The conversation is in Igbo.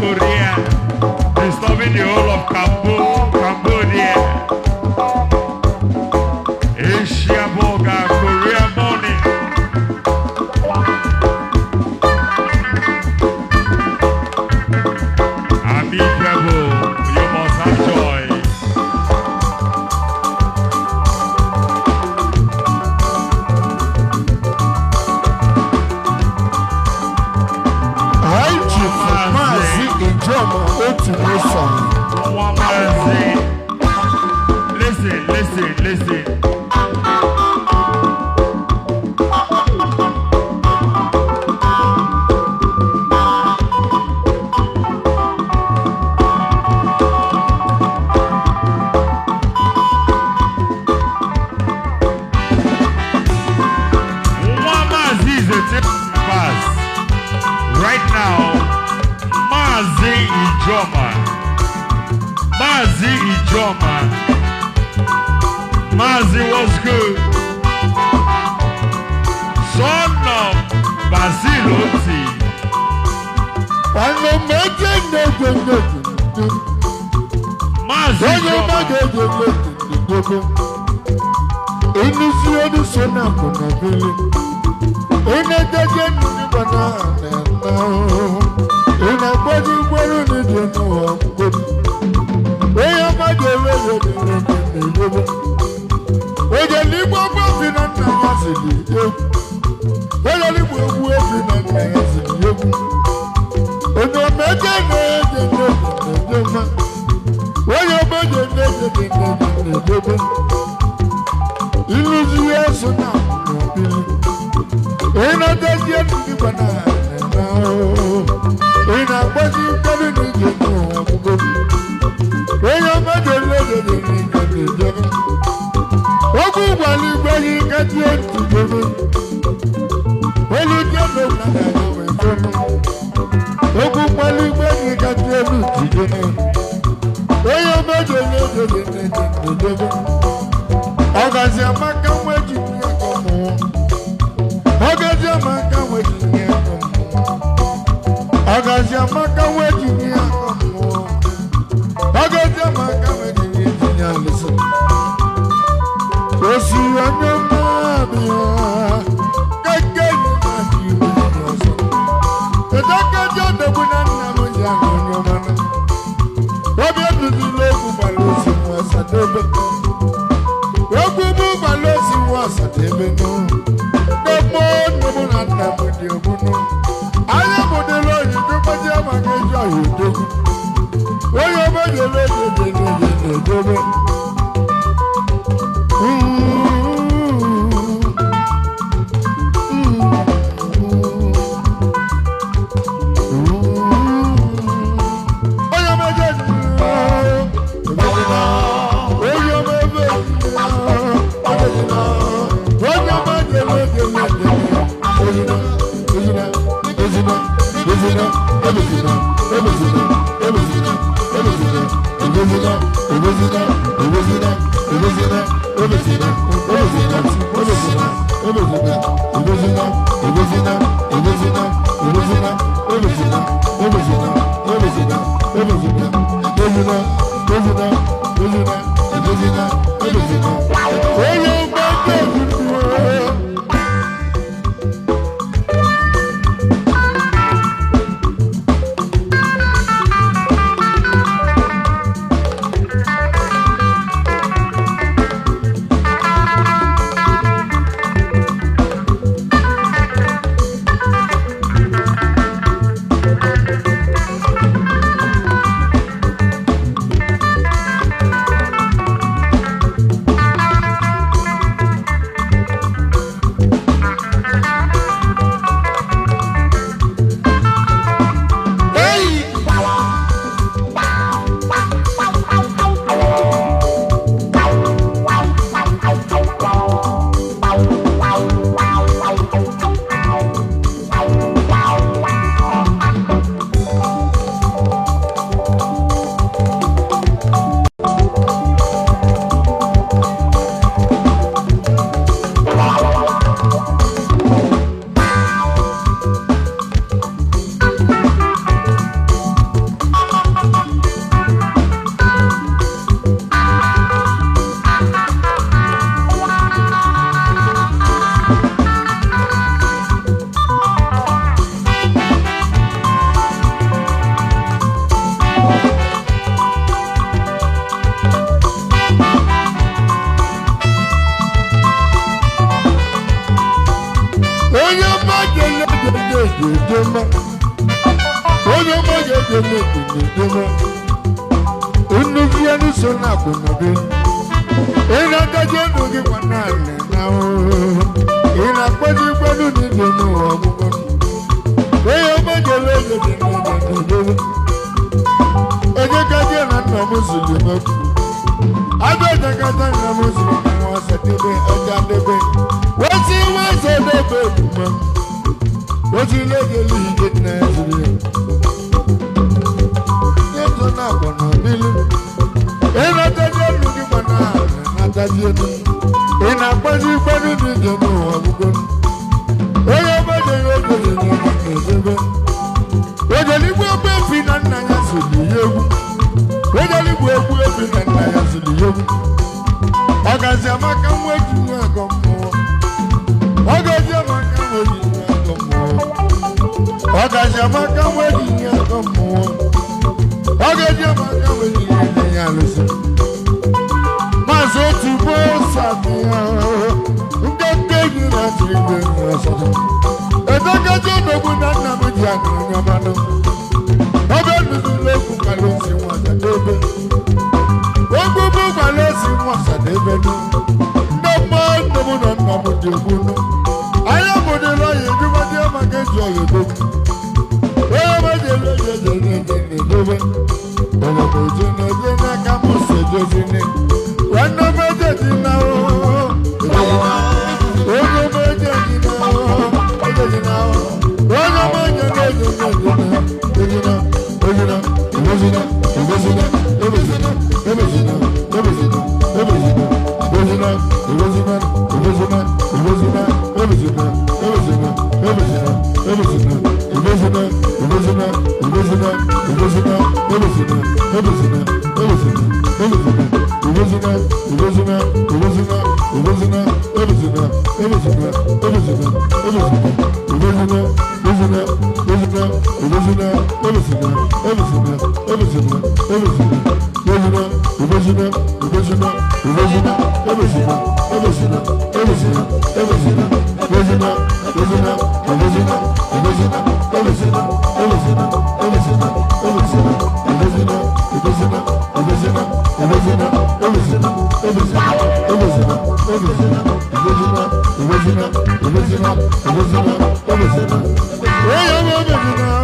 Korea, disturbing the whole of Cambodia. Asia Boga, Korea morning. Amicable, you must have joy. Listen. Right now, Mazi Ijoma. Mazi was good. Son of Basiloti. Mazi Ijoma. kunideme unuvianu sona kunabe ina tajenu gi kwanane nao ina kwadi kwadu ni denu abugo weyo majele denu eje kaje na no muslimu abe takata na muslimu wasadebe ajadebe wasi wasadebe wasi legeli gitna zuri yeto na kono bilu ina tajenu gi kwanane na tajenu ina kwadi kwadu ni denu abugo weyo majele denu wejeli gbogbo fi na nna ya sili yewu wejeli gbogbo fi na nna ya sili yewu ọgazi amaka nweji nwe ego mmụọ ọgazi amaka nweji nwe ego mmụọ ọgazi amaka nweji nwe ego mmụọ ọgazi amaka nweji nwe ya alụsị maazị otu bụ sabia ndị nkeji na tiri mgbe ọsọdụ edekaji odogwu na nna m ji anụrụ nyamanụ ebe nụzụlụ okwu kwalesi nwasadebe ogbugbu kwalesi nwasadebe nụ ndị mmadụ mụ na nna m dị egwu nụ anya mụdịla ya ejubadị maka eji ọya edogwu onye mejele ejejejejejedebe ọlọbeje na-eje n'aka m si ejezine nwanne m ejejina onye m ejejina Hey,